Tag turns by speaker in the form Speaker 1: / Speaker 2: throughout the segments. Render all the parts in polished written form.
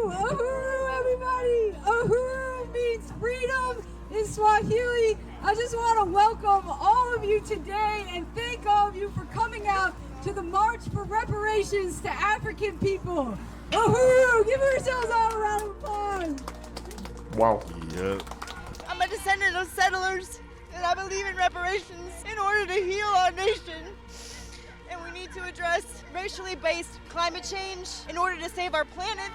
Speaker 1: Uhuru, everybody! Uhuru means freedom in Swahili. I just want to welcome all of you today and thank all of you for coming out to the March for Reparations to African People. Uhuru! Give yourselves all a round of applause.
Speaker 2: Wow.
Speaker 3: Yep.
Speaker 4: I'm a descendant of settlers, and I believe in reparations in order to heal our nation. And we need to address racially based climate change in order to save our planet,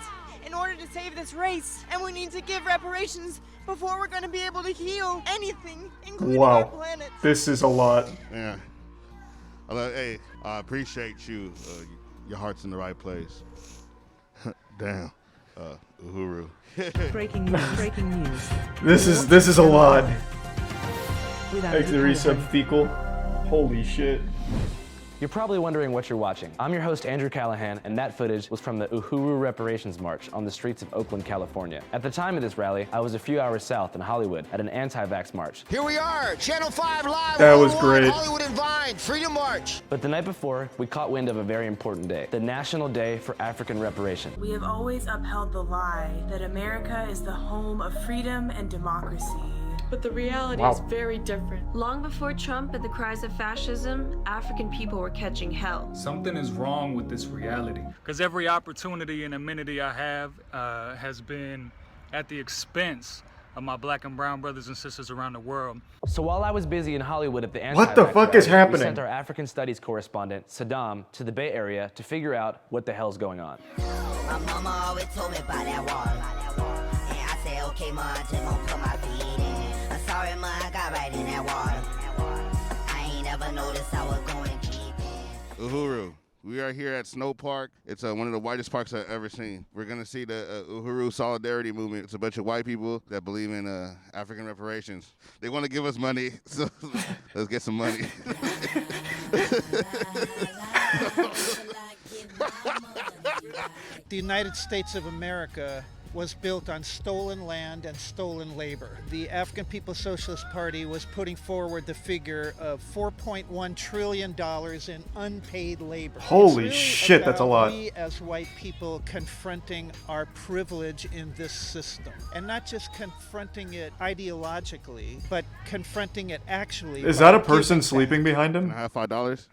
Speaker 4: in order to save this race. And we need to give reparations before we're going to be able to heal anything, including our planet.
Speaker 2: This is a lot.
Speaker 3: Yeah. Hey, I appreciate you. Your heart's in the right place. Damn. Uhuru.
Speaker 5: Breaking news.
Speaker 2: This is a lot.
Speaker 5: With
Speaker 2: Like the
Speaker 5: Andrew
Speaker 2: resubthecal. Holy shit.
Speaker 6: You're probably wondering what you're watching. I'm your host, Andrew Callaghan, and that footage was from the Uhuru Reparations March on the streets of Oakland, California. At the time of this rally, I was a few hours south in Hollywood at an anti-vax march.
Speaker 7: Here we are, Channel 5 Live.
Speaker 2: That was great.
Speaker 7: Hollywood and Vine, Freedom March.
Speaker 6: But the night before, we caught wind of a very important day, the National Day for African Reparation.
Speaker 8: We have always upheld the lie that America is the home of freedom and democracy.
Speaker 9: But the reality is very different.
Speaker 10: Long before Trump and the cries of fascism, African people were catching hell.
Speaker 11: Something is wrong with this reality. Because every opportunity and amenity I have has been at the expense of my black and brown brothers and sisters around the world.
Speaker 6: So while I was busy in Hollywood at the
Speaker 2: What the fuck is happening?
Speaker 6: We sent our African Studies correspondent, Saddam, to the Bay Area to figure out what the hell's going on.
Speaker 12: My mama always told me about that water. And I said, okay, ma, I just gonna put my feet in. I'm sorry, ma, I got right in that water. I ain't ever noticed I was going deep in.
Speaker 3: Uhuru. We are here at Snow Park. It's one of the whitest parks I've ever seen. We're going to see the Uhuru Solidarity Movement. It's a bunch of white people that believe in African reparations. They want to give us money, so let's get some money.
Speaker 13: The United States of America was built on stolen land and stolen labor. The African People's Socialist Party was putting forward the figure of $4.1 trillion in unpaid labor.
Speaker 2: Holy
Speaker 13: really
Speaker 2: shit, that's a lot.
Speaker 13: We as white people confronting our privilege in this system. And not just confronting it ideologically, but confronting it actually.
Speaker 2: Is that a person sleeping behind him?
Speaker 3: Can I have $5?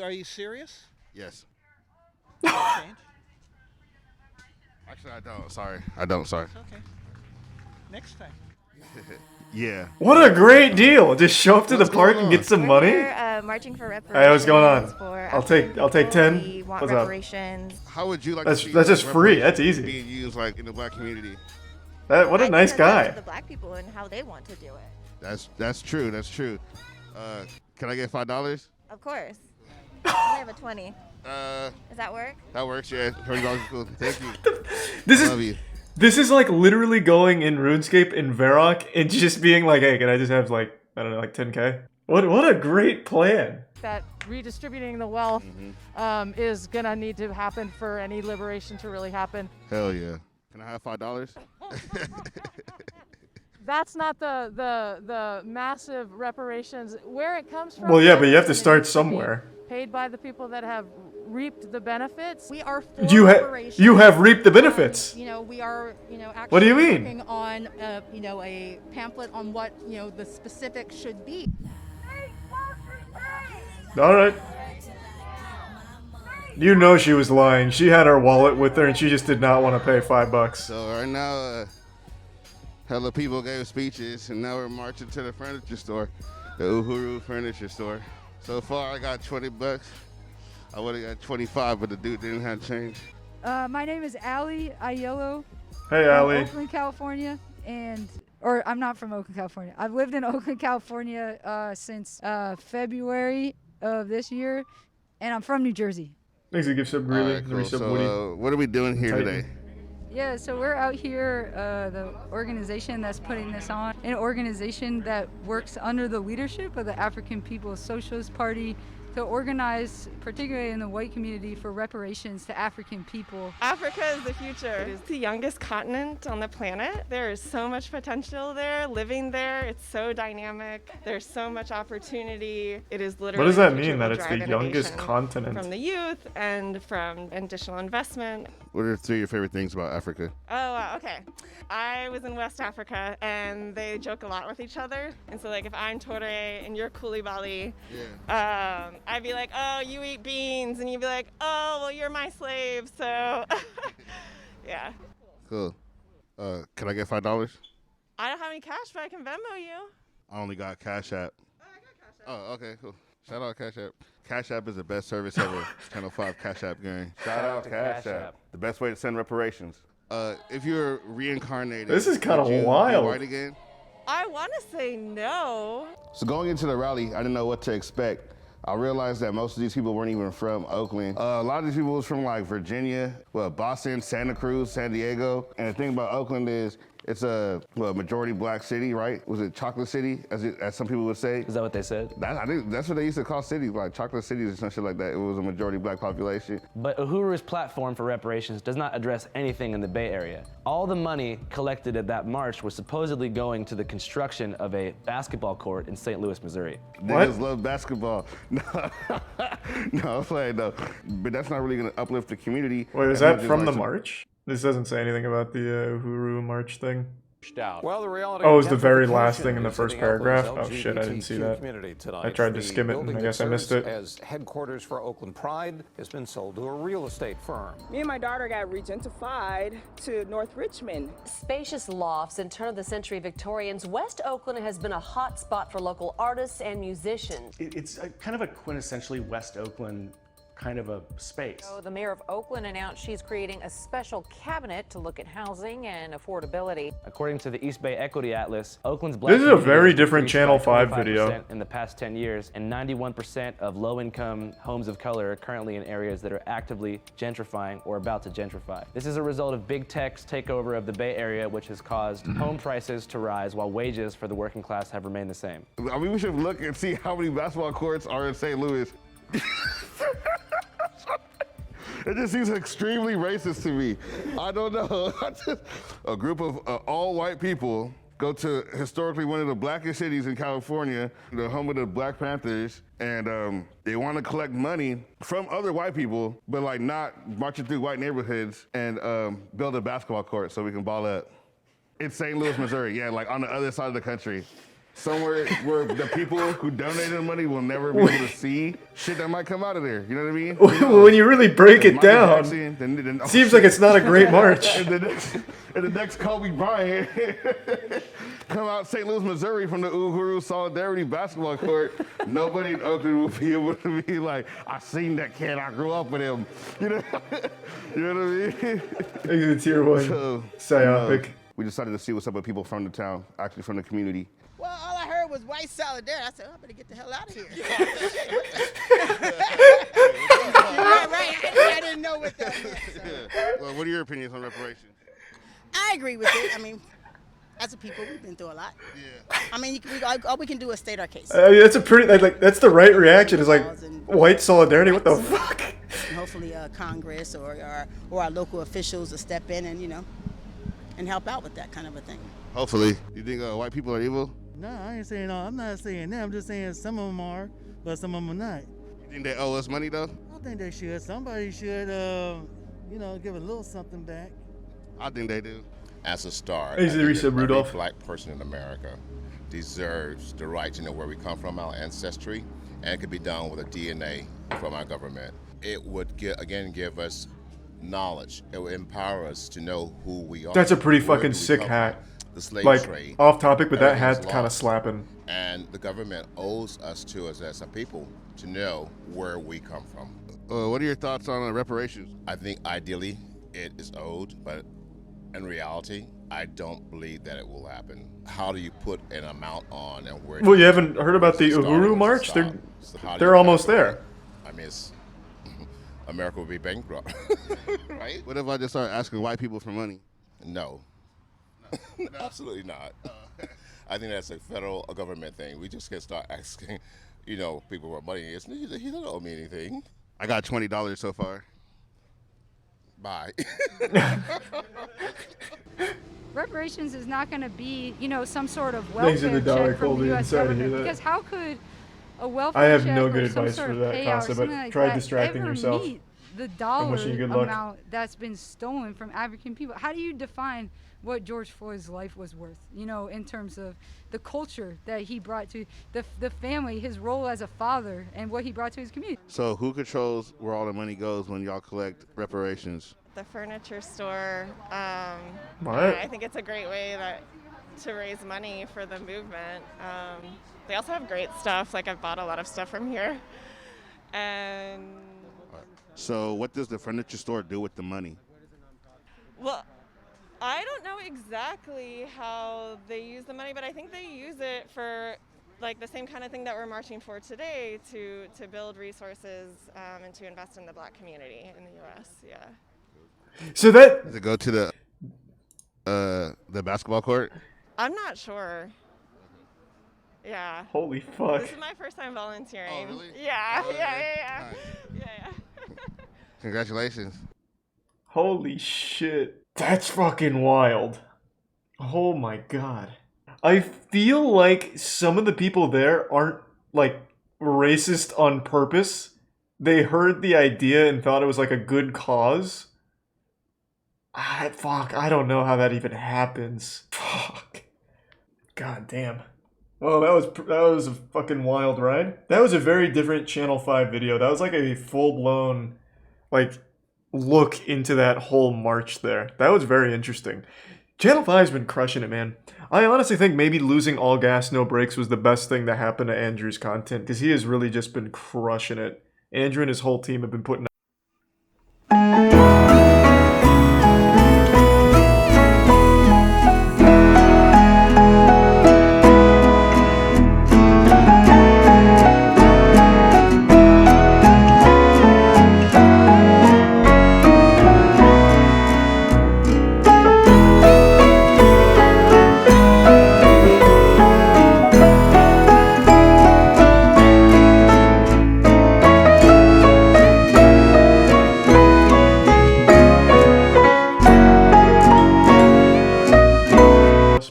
Speaker 13: Are you serious?
Speaker 3: Yes.
Speaker 13: Change?
Speaker 3: Actually, I don't. Sorry. I don't. Sorry.
Speaker 13: It's okay. Next time.
Speaker 3: Yeah.
Speaker 2: What a great deal! Just show up to the park and get some money.
Speaker 14: We're marching for reparations.
Speaker 2: Hey, what's going on? I'll take 10.
Speaker 14: We want
Speaker 2: What's up?
Speaker 14: reparations.
Speaker 3: How would you like
Speaker 2: That's
Speaker 3: to see
Speaker 2: just free. That's easy.
Speaker 3: being used like in the black community?
Speaker 2: What a nice guy.
Speaker 14: The black people and how they want to do it.
Speaker 3: That's true. That's true. Can I get $5?
Speaker 14: Of course. I have a 20. Does that work?
Speaker 3: That works, yeah. $20 is cool. Thank you.
Speaker 2: Love you. This is like literally going in RuneScape in Varrock and just being like, hey, can I just have like, I don't know, like 10K? What a great plan.
Speaker 9: That redistributing the wealth is gonna need to happen for any liberation to really happen.
Speaker 3: Hell yeah. Can I have $5?
Speaker 9: That's not the massive reparations. Where it comes from.
Speaker 2: Well, yeah, but you have to start somewhere.
Speaker 9: Paid by the people that have reaped the benefits.
Speaker 15: We are for
Speaker 2: You have reaped the benefits.
Speaker 15: We are, actually
Speaker 2: What do you mean?
Speaker 15: working on, a pamphlet on what, the specifics should be.
Speaker 2: All right. You know she was lying. She had her wallet with her and she just did not want to pay $5.
Speaker 3: So right now, hella people gave speeches, and now we're marching to the furniture store, the Uhuru Furniture Store. So far, I got $20. I would have got 25, but the dude didn't have change.
Speaker 1: My name is Allie Aiello.
Speaker 2: Hey,
Speaker 1: from
Speaker 2: Allie.
Speaker 1: Oakland, California, or I'm not from Oakland, California. I've lived in Oakland, California since February of this year, and I'm from New Jersey.
Speaker 2: Thanks to give sub really.
Speaker 3: All right, cool. So what are we doing here today?
Speaker 1: Yeah, so we're out here, the organization that's putting this on, an organization that works under the leadership of the African People's Socialist Party to organize, particularly in the white community, for reparations to African people.
Speaker 16: Africa is the future. It is the youngest continent on the planet. There is so much potential there, living there. It's so dynamic. There's so much opportunity. It is literally.
Speaker 2: What does that
Speaker 16: the future
Speaker 2: mean, that
Speaker 16: will
Speaker 2: it's
Speaker 16: drive
Speaker 2: the youngest
Speaker 16: innovation
Speaker 2: continent?
Speaker 16: From the youth and from additional investment.
Speaker 3: What are 3 of your favorite things about Africa?
Speaker 16: Oh, wow, okay. I was in West Africa, and they joke a lot with each other. And so, like, if I'm Tore and you're Koulibaly, I'd be like, oh, you eat beans. And you'd be like, oh, well, you're my slave. So, yeah.
Speaker 3: Cool. Can I get $5?
Speaker 16: I don't have any cash, but I can Venmo you.
Speaker 3: I only got Cash App.
Speaker 16: Oh, I got Cash App.
Speaker 3: Oh, okay, cool. Shout out Cash App. Cash App is the best service ever. Channel 5 Cash App gang. Shout out Cash App. The best way to send reparations. If you're reincarnated,
Speaker 2: This is kind of
Speaker 3: would you be
Speaker 2: wild.
Speaker 3: white again?
Speaker 16: I want to say no.
Speaker 3: So going into the rally, I didn't know what to expect. I realized that most of these people weren't even from Oakland. A lot of these people was from like Virginia, Boston, Santa Cruz, San Diego. And the thing about Oakland is it's a majority black city, right? Was it Chocolate City, as some people would say?
Speaker 6: Is that what they said?
Speaker 3: I think that's what they used to call cities, like chocolate cities or some shit like that. It was a majority black population.
Speaker 6: But Uhuru's platform for reparations does not address anything in the Bay Area. All the money collected at that march was supposedly going to the construction of a basketball court in St. Louis, Missouri.
Speaker 3: Niggas love basketball. No, I'm playing though. But that's not really gonna uplift the community.
Speaker 2: Wait, is that from the march? This doesn't say anything about the Uhuru March thing.
Speaker 17: Well, the reality
Speaker 2: Oh, it
Speaker 17: of
Speaker 2: was the very last
Speaker 17: gentrification
Speaker 2: thing in the
Speaker 17: is
Speaker 2: first
Speaker 17: hitting Oakland's
Speaker 2: paragraph? Oh shit, I didn't see
Speaker 17: LGBTQ
Speaker 2: that.
Speaker 17: community tonight.
Speaker 2: I tried to
Speaker 17: The
Speaker 2: skim it and
Speaker 17: building
Speaker 2: I guess I
Speaker 17: that
Speaker 2: missed
Speaker 17: serves
Speaker 2: it.
Speaker 17: as headquarters for Oakland Pride has been sold to a real estate firm.
Speaker 18: Me and my daughter got regentified to North Richmond.
Speaker 19: Spacious lofts and turn-of-the-century Victorians, West Oakland has been a hot spot for local artists and musicians.
Speaker 20: It's kind of a quintessentially West Oakland kind of a space.
Speaker 21: So the mayor of Oakland announced she's creating a special cabinet to look at housing and affordability.
Speaker 6: According to the East Bay Equity Atlas, Oakland's black
Speaker 2: This is a
Speaker 6: community
Speaker 2: very
Speaker 6: has
Speaker 2: different
Speaker 6: increased
Speaker 2: Channel
Speaker 6: by
Speaker 2: 5
Speaker 6: 25%
Speaker 2: video.
Speaker 6: in the past 10 years, and 91% of low-income homes of color are currently in areas that are actively gentrifying or about to gentrify. This is a result of big tech's takeover of the Bay Area, which has caused home prices to rise while wages for the working class have remained the same.
Speaker 3: I mean, we should look and see how many basketball courts are in St. Louis. It just seems extremely racist to me. I don't know. A group of all white people go to historically one of the blackest cities in California, the home of the Black Panthers, and they want to collect money from other white people, but like not marching through white neighborhoods and build a basketball court so we can ball up. It's St. Louis, Missouri, yeah, like on the other side of the country. Somewhere where the people who donated the money will never be able to see shit that might come out of there. You know what I mean?
Speaker 2: When you really break it
Speaker 3: Michael
Speaker 2: down,
Speaker 3: Jackson, then
Speaker 2: seems like it's not a great march.
Speaker 3: and the next Kobe Bryant come out St. Louis, Missouri from the Uhuru Solidarity basketball court. Nobody in Oakland will be able to be like, I seen that kid, I grew up with him. You know, you know what I mean?
Speaker 2: Exit tier 1.
Speaker 3: So,
Speaker 2: Psyopic.
Speaker 3: We decided to see what's up with people from the town, actually from the community.
Speaker 22: Well, all I heard was white solidarity. I said, I better get the hell out of here. right. I didn't know what that meant. So.
Speaker 3: Well, what are your opinions on reparations?
Speaker 22: I agree with it. I mean, as a people, we've been through a lot. Yeah. I mean, all we can do is state our case.
Speaker 2: That's a pretty, like, that's the right reaction. Is like, white solidarity, what the fuck?
Speaker 22: And hopefully Congress or our local officials will step in and, and help out with that kind of a thing.
Speaker 3: Hopefully. You think white people are evil?
Speaker 23: No, I ain't saying I'm not saying that. I'm just saying some of them are, but some of them are not.
Speaker 3: You think they owe us money, though?
Speaker 23: I think they should. Somebody should, give a little something back.
Speaker 3: I think they do.
Speaker 24: As a start,
Speaker 2: Hey, Risa Rudolph.
Speaker 24: every black person in America deserves the right to know where we come from, our ancestry, and it could be done with a DNA from our government. It would, give us knowledge. It would empower us to know who we are.
Speaker 2: That's a pretty
Speaker 24: Where
Speaker 2: fucking
Speaker 24: do we
Speaker 2: sick
Speaker 24: come
Speaker 2: hat.
Speaker 24: from. The slave
Speaker 2: Like,
Speaker 24: trade,
Speaker 2: off topic, but that
Speaker 24: everything's
Speaker 2: hat's kind of
Speaker 24: lost.
Speaker 2: slapping.
Speaker 24: And the government owes us as a people to know where we come from.
Speaker 3: What are your thoughts on reparations?
Speaker 24: I think ideally it is owed, but in reality, I don't believe that it will happen. How do you put an amount on and where?
Speaker 2: Well, you haven't heard about the Uhuru March? They're almost there.
Speaker 24: I mean, America will be bankrupt, right?
Speaker 3: What if I just start asking white people for money?
Speaker 24: No. Absolutely not. I think that's a federal government thing. We just can start asking you know, people were money. He don't owe me anything.
Speaker 3: I got $20 so far. Bye.
Speaker 1: Reparations is not going to be, you know, some sort of
Speaker 2: Thanks to
Speaker 1: welfare
Speaker 2: the dollar
Speaker 1: check from
Speaker 2: cold
Speaker 1: the
Speaker 2: being
Speaker 1: U.S.
Speaker 2: sorry to hear
Speaker 1: government.
Speaker 2: that.
Speaker 1: Because how could a welfare
Speaker 2: I have
Speaker 1: check
Speaker 2: no
Speaker 1: or
Speaker 2: good
Speaker 1: some
Speaker 2: advice
Speaker 1: sort
Speaker 2: for
Speaker 1: of
Speaker 2: that,
Speaker 1: payout or
Speaker 2: Casa,
Speaker 1: something
Speaker 2: but
Speaker 1: like
Speaker 2: try
Speaker 1: that
Speaker 2: distracting
Speaker 1: ever
Speaker 2: yourself.
Speaker 1: meet the dollar
Speaker 2: wishing you good luck.
Speaker 1: amount that's been stolen from African people? How do you define what George Floyd's life was worth, you know, in terms of the culture that he brought to the family, his role as a father, and what he brought to his community?
Speaker 3: So who controls where all the money goes when y'all collect reparations?
Speaker 16: The furniture store.
Speaker 2: What?
Speaker 16: I think it's a great way to raise money for the movement. They also have great stuff. Like, I've bought a lot of stuff from here. And
Speaker 3: So what does the furniture store do with the money?
Speaker 16: well, I don't know exactly how they use the money, but I think they use it for like the same kind of thing that we're marching for today, to build resources and to invest in the Black community in the U.S. Yeah.
Speaker 2: So that
Speaker 3: Does it go to the basketball court?
Speaker 16: I'm not sure. Yeah.
Speaker 2: Holy fuck.
Speaker 16: This is my first time volunteering.
Speaker 3: Oh, really?
Speaker 16: Yeah,
Speaker 3: Oh,
Speaker 16: yeah,
Speaker 3: okay.
Speaker 16: yeah, yeah.
Speaker 3: Nice.
Speaker 16: Yeah, yeah.
Speaker 3: Congratulations.
Speaker 2: Holy shit. That's fucking wild. Oh my god. I feel like some of the people there aren't, like, racist on purpose. They heard the idea and thought it was, like, a good cause. Fuck, I don't know how that even happens. Fuck. God damn. Well, that was a fucking wild ride. That was a very different Channel 5 video. That was like a full-blown, like, look into that whole march there. That was very interesting. Channel 5's been crushing it, man. I honestly think maybe losing All Gas No Brakes was the best thing that happened to Andrew's content, because he has really just been crushing it. Andrew and his whole team have been putting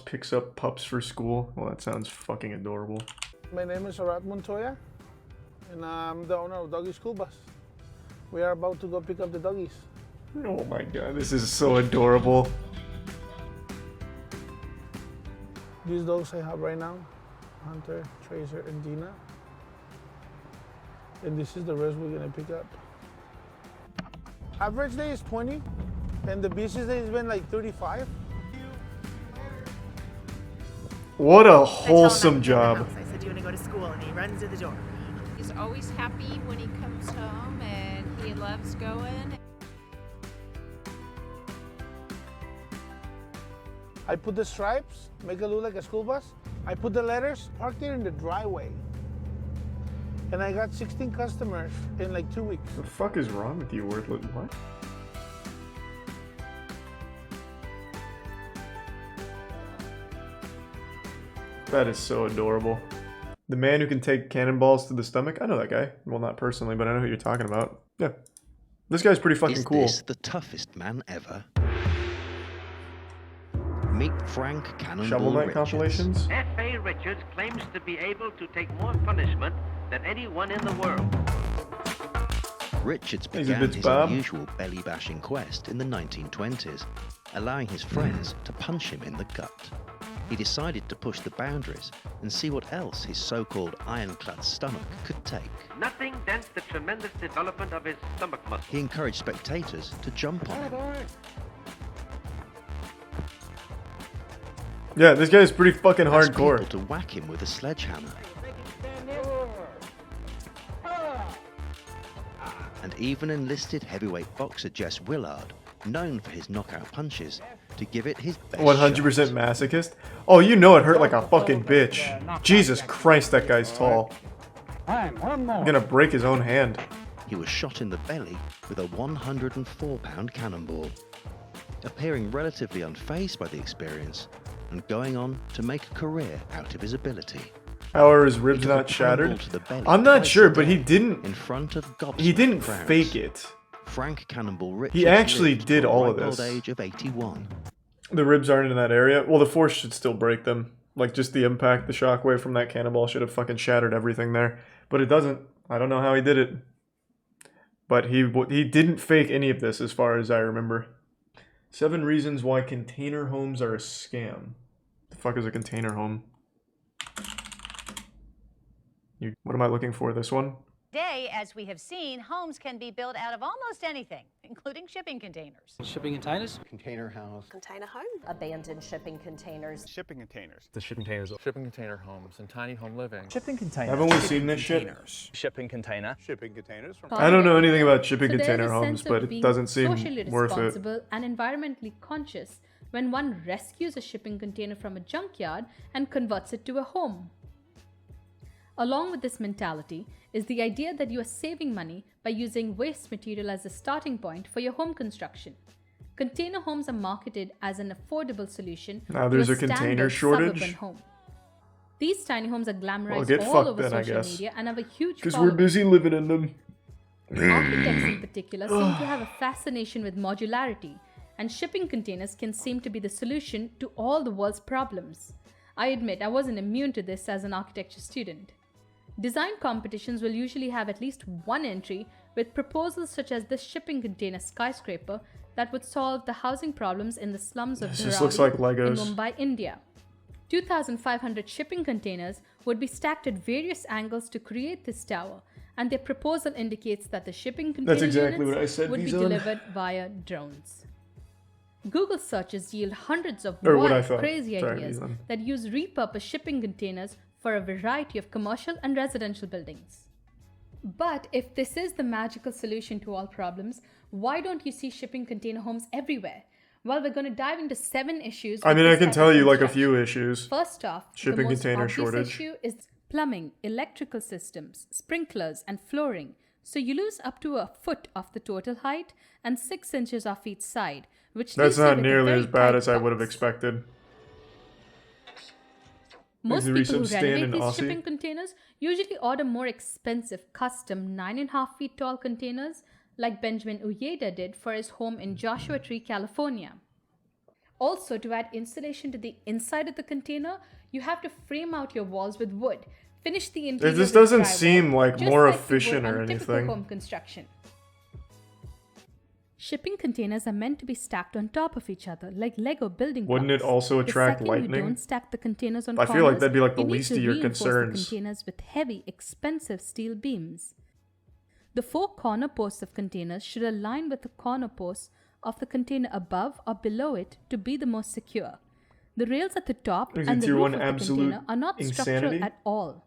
Speaker 2: picks up pups for school. Well, that sounds fucking adorable.
Speaker 4: My name is Arat Montoya, and I'm the owner of Doggy School Bus. We are about to go pick up the doggies.
Speaker 2: Oh my god, this is so adorable.
Speaker 4: These dogs I have right now, Hunter, Tracer, and Dina. And this is the rest we're gonna pick up. Average day is 20, and the busiest day has been like 35.
Speaker 2: What a wholesome job.
Speaker 5: I said, "Do you want to go to school?" And he runs to the door.
Speaker 7: He's always happy when he comes home, and he loves going.
Speaker 4: I put the stripes, make it look like a school bus. I put the letters, parked it in the driveway. And I got 16 customers in like 2 weeks.
Speaker 2: The fuck is wrong with you, Worthless? What? That is so adorable. The man who can take cannonballs to the stomach? I know that guy. Well, not personally, but I know who you're talking about. Yeah. This guy's pretty fucking cool.
Speaker 8: Is this the toughest man ever? Meet Frank Cannonball
Speaker 2: Shovel Knight
Speaker 8: Richards.
Speaker 2: compilations?
Speaker 25: F.A. Richards claims to be able to take more punishment than anyone in the world.
Speaker 8: Richards
Speaker 2: Easy
Speaker 8: began
Speaker 2: bits,
Speaker 8: his
Speaker 2: Bob.
Speaker 8: unusual belly-bashing quest in the 1920s, allowing his friends to punch him in the gut. He decided to push the boundaries and see what else his so-called ironclad stomach could take.
Speaker 25: Nothing dents the tremendous development of his stomach muscle.
Speaker 8: He encouraged spectators to jump on him.
Speaker 2: Yeah, this guy is pretty fucking
Speaker 8: Asked
Speaker 2: hardcore.
Speaker 8: people to whack him with a sledgehammer. And even enlisted heavyweight boxer Jess Willard, known for his knockout punches, to give it his best
Speaker 2: 100% masochist? Oh, you know it hurt like a fucking bitch. Jesus Christ, that guy's tall. He's gonna break his own hand.
Speaker 8: He was shot in the belly with a 104-pound cannonball. Appearing relatively unfazed by the experience, and going on to make a career out of his ability.
Speaker 2: How are his ribs not shattered? I'm not sure, but he didn't.
Speaker 8: In front of
Speaker 2: He didn't
Speaker 8: crowds.
Speaker 2: fake it.
Speaker 8: Frank Cannonball Richards
Speaker 2: He actually
Speaker 8: lived
Speaker 2: did
Speaker 8: to a
Speaker 2: all of
Speaker 8: ripe
Speaker 2: this.
Speaker 8: old age of 81.
Speaker 2: The ribs aren't in that area. Well, the force should still break them. Like, just the impact, the shockwave from that cannonball should have fucking shattered everything there. But it doesn't. I don't know how he did it. But he didn't fake any of this as far as I remember. 7 reasons why container homes are a scam. The fuck is a container home? What am I looking for? This one?
Speaker 10: Today, as we have seen, homes can be built out of almost anything, including shipping containers.
Speaker 11: Shipping containers? Container house.
Speaker 19: Container home. Abandoned shipping containers.
Speaker 11: Shipping containers.
Speaker 12: The shipping containers. Shipping container homes and tiny home living.
Speaker 11: Shipping containers.
Speaker 2: Haven't we seen this shit?
Speaker 11: Shipping container.
Speaker 12: Shipping containers.
Speaker 2: I don't know anything about shipping
Speaker 13: So
Speaker 2: container
Speaker 13: there's a
Speaker 2: homes,
Speaker 13: sense of
Speaker 2: but it
Speaker 13: being
Speaker 2: doesn't seem
Speaker 13: socially
Speaker 2: worth it.
Speaker 13: responsible and environmentally conscious when one rescues a shipping container from a junkyard and converts it to a home. Along with this mentality is the idea that you are saving money by using waste material as a starting point for your home construction. Container homes are marketed as an affordable solution
Speaker 2: Now there's
Speaker 13: to
Speaker 2: a container
Speaker 13: standard
Speaker 2: shortage?
Speaker 13: suburban home. These tiny homes are glamorized
Speaker 2: Well, get
Speaker 13: all
Speaker 2: fucked
Speaker 13: over
Speaker 2: then, I
Speaker 13: social
Speaker 2: guess.
Speaker 13: media and have a huge
Speaker 2: Because we're
Speaker 13: following.
Speaker 2: busy living in them.
Speaker 13: Architects in particular seem to have a fascination with modularity, and shipping containers can seem to be the solution to all the world's problems. I admit I wasn't immune to this as an architecture student. Design competitions will usually have at least one entry with proposals such as this shipping container skyscraper that would solve the housing problems in the slums of
Speaker 2: This just looks like
Speaker 13: Dharauli in
Speaker 2: Legos.
Speaker 13: Mumbai, India. 2,500 shipping containers would be stacked at various angles to create this tower, and their proposal indicates that the shipping container
Speaker 2: That's exactly
Speaker 13: units
Speaker 2: what I said,
Speaker 13: would be
Speaker 2: Vizon.
Speaker 13: delivered via drones. Google searches yield hundreds of
Speaker 2: Or what I
Speaker 13: wild,
Speaker 2: thought.
Speaker 13: crazy
Speaker 2: Sorry,
Speaker 13: ideas
Speaker 2: Vizon.
Speaker 13: that use repurposed shipping containers for a variety of commercial and residential buildings. But if this is the magical solution to all problems, why don't you see shipping container homes everywhere? Well, we're going to dive into 7 issues.
Speaker 2: I
Speaker 13: with
Speaker 2: mean, I
Speaker 13: this
Speaker 2: can
Speaker 13: type
Speaker 2: tell
Speaker 13: of
Speaker 2: you like a
Speaker 13: construction.
Speaker 2: few issues.
Speaker 13: First off,
Speaker 2: Shipping
Speaker 13: the most
Speaker 2: container
Speaker 13: obvious
Speaker 2: shortage.
Speaker 13: issue is plumbing, electrical systems, sprinklers, and flooring. So you lose up to a foot of the total height and 6 inches off each side, which
Speaker 2: That's
Speaker 13: leaves you
Speaker 2: not
Speaker 13: with a
Speaker 2: nearly
Speaker 13: very
Speaker 2: as bad
Speaker 13: tight
Speaker 2: as I would have
Speaker 13: box.
Speaker 2: expected.
Speaker 13: Most
Speaker 2: Maybe
Speaker 13: people who
Speaker 2: some stand in
Speaker 13: renovate these
Speaker 2: Aussie.
Speaker 13: shipping containers usually order more expensive custom 9.5 feet tall containers like Benjamin Uyeda did for his home in Joshua Tree, California. Also, to add insulation to the inside of the container, you have to frame out your walls with wood. Finish the interior
Speaker 2: This
Speaker 13: with
Speaker 2: doesn't
Speaker 13: drywall,
Speaker 2: seem like
Speaker 13: just
Speaker 2: more
Speaker 13: like you would
Speaker 2: efficient or
Speaker 13: on typical
Speaker 2: anything.
Speaker 13: home construction. Shipping containers are meant to be stacked on top of each other, like Lego building blocks.
Speaker 2: Wouldn't it also attract
Speaker 13: The second
Speaker 2: lightning?
Speaker 13: you don't stack the containers on
Speaker 2: I feel like
Speaker 13: corners,
Speaker 2: that'd be like the
Speaker 13: you need
Speaker 2: least
Speaker 13: to
Speaker 2: of your
Speaker 13: reinforce
Speaker 2: concerns.
Speaker 13: the containers with heavy, expensive steel beams. The 4 corner posts of containers should align with the corner posts of the container above or below it to be the most secure. The rails at the top
Speaker 2: Is
Speaker 13: and
Speaker 2: it
Speaker 13: the
Speaker 2: tier
Speaker 13: roof
Speaker 2: 1
Speaker 13: of the
Speaker 2: absolute
Speaker 13: container are not
Speaker 2: insanity?
Speaker 13: structural at all.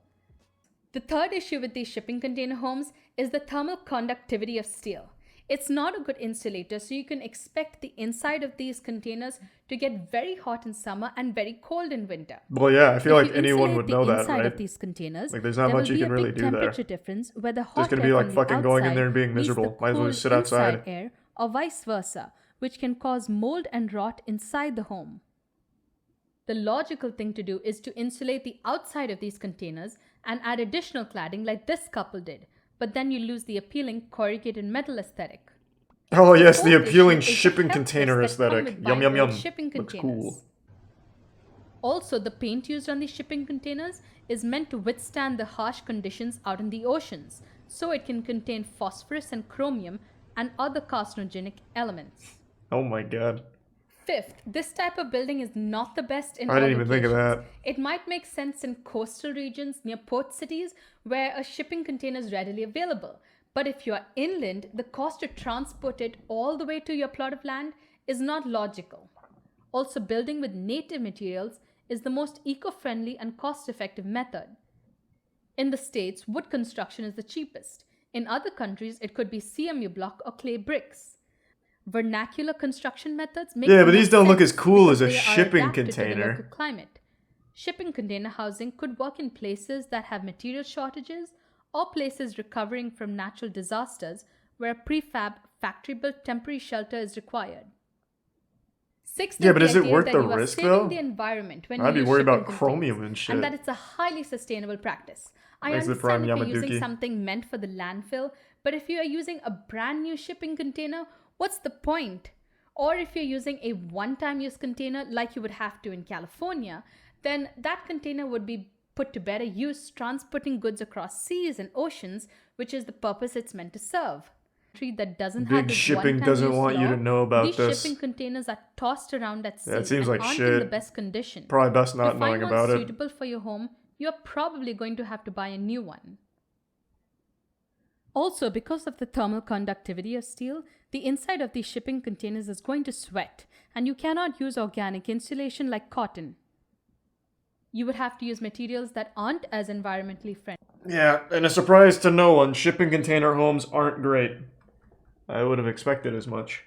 Speaker 13: The third issue with these shipping container homes is the thermal conductivity of steel. It's not a good insulator, so you can expect the inside of these containers to get very hot in summer and very cold in winter.
Speaker 2: Well, yeah, I feel
Speaker 13: If
Speaker 2: like
Speaker 13: you
Speaker 2: anyone
Speaker 13: insulate
Speaker 2: would
Speaker 13: the
Speaker 2: know that,
Speaker 13: inside
Speaker 2: right?
Speaker 13: of these containers,
Speaker 2: Like, there's not
Speaker 13: there
Speaker 2: much
Speaker 13: will
Speaker 2: you
Speaker 13: be
Speaker 2: can
Speaker 13: a
Speaker 2: really
Speaker 13: big
Speaker 2: do there.
Speaker 13: temperature difference where the
Speaker 2: Just
Speaker 13: hot
Speaker 2: gonna
Speaker 13: air
Speaker 2: be like
Speaker 13: from
Speaker 2: fucking
Speaker 13: the
Speaker 2: going in
Speaker 13: outside
Speaker 2: there and being
Speaker 13: meets the
Speaker 2: miserable. Might as well
Speaker 13: cool
Speaker 2: just sit outside.
Speaker 13: inside air, or vice versa, which can cause mold and rot inside the home. The logical thing to do is to insulate the outside of these containers and add additional cladding like this couple did, but then you lose the appealing corrugated metal aesthetic.
Speaker 2: Oh yes, the
Speaker 13: fourth
Speaker 2: appealing
Speaker 13: issue is the
Speaker 2: shipping
Speaker 13: health
Speaker 2: container
Speaker 13: risks that come
Speaker 2: aesthetic.
Speaker 13: with
Speaker 2: Yum
Speaker 13: buying
Speaker 2: yum yum.
Speaker 13: old shipping
Speaker 2: Looks
Speaker 13: containers.
Speaker 2: cool.
Speaker 13: Also, the paint used on these shipping containers is meant to withstand the harsh conditions out in the oceans, so it can contain phosphorus and chromium and other carcinogenic elements.
Speaker 2: Oh my god.
Speaker 13: Fifth, this type of building is not the best in
Speaker 2: I
Speaker 13: all
Speaker 2: didn't even think of
Speaker 13: locations.
Speaker 2: that.
Speaker 13: It might make sense in coastal regions near port cities where a shipping container is readily available. But if you are inland, the cost to transport it all the way to your plot of land is not logical. Also, building with native materials is the most eco-friendly and cost-effective method. In the States, wood construction is the cheapest. In other countries, it could be CMU block or clay bricks. Vernacular construction methods make
Speaker 2: Yeah,
Speaker 13: the
Speaker 2: but these
Speaker 13: most
Speaker 2: don't look
Speaker 13: sense
Speaker 2: as cool as a
Speaker 13: because they are
Speaker 2: shipping
Speaker 13: adapted to the
Speaker 2: container.
Speaker 13: local climate. Shipping container housing could work in places that have material shortages or places recovering from natural disasters where a prefab factory-built temporary shelter is required. Sixth
Speaker 2: Yeah,
Speaker 13: is
Speaker 2: but
Speaker 13: the
Speaker 2: is it
Speaker 13: idea
Speaker 2: worth
Speaker 13: that
Speaker 2: the
Speaker 13: you are
Speaker 2: risk,
Speaker 13: saving
Speaker 2: though?
Speaker 13: the environment when
Speaker 2: I'd
Speaker 13: you
Speaker 2: be
Speaker 13: use
Speaker 2: worried about
Speaker 13: shipping
Speaker 2: chromium
Speaker 13: containers,
Speaker 2: and shit.
Speaker 13: and that it's a highly sustainable practice. I
Speaker 2: Exit
Speaker 13: understand
Speaker 2: Prime
Speaker 13: if you're using
Speaker 2: Yamaduki.
Speaker 13: something meant for the landfill, but if you are using a brand new shipping container, what's the point? Or if you're using a one-time use container like you would have to in California, then that container would be put to better use transporting goods across seas and oceans, which is the purpose it's meant to serve. That doesn't have
Speaker 2: Big
Speaker 13: this
Speaker 2: Shipping
Speaker 13: one-time
Speaker 2: doesn't
Speaker 13: use
Speaker 2: want you
Speaker 13: law,
Speaker 2: to know about
Speaker 13: these
Speaker 2: this.
Speaker 13: shipping containers are tossed around at sea
Speaker 2: Yeah, it seems
Speaker 13: and
Speaker 2: like
Speaker 13: aren't
Speaker 2: shit.
Speaker 13: in the best condition.
Speaker 2: Probably best not
Speaker 13: to
Speaker 2: knowing
Speaker 13: find
Speaker 2: about
Speaker 13: one
Speaker 2: it.
Speaker 13: suitable for your home, you're probably going to have to buy a new one. Also, because of the thermal conductivity of steel, the inside of these shipping containers is going to sweat, and you cannot use organic insulation like cotton. You would have to use materials that aren't as environmentally friendly.
Speaker 2: Yeah, and a surprise to no one, shipping container homes aren't great. I would have expected as much.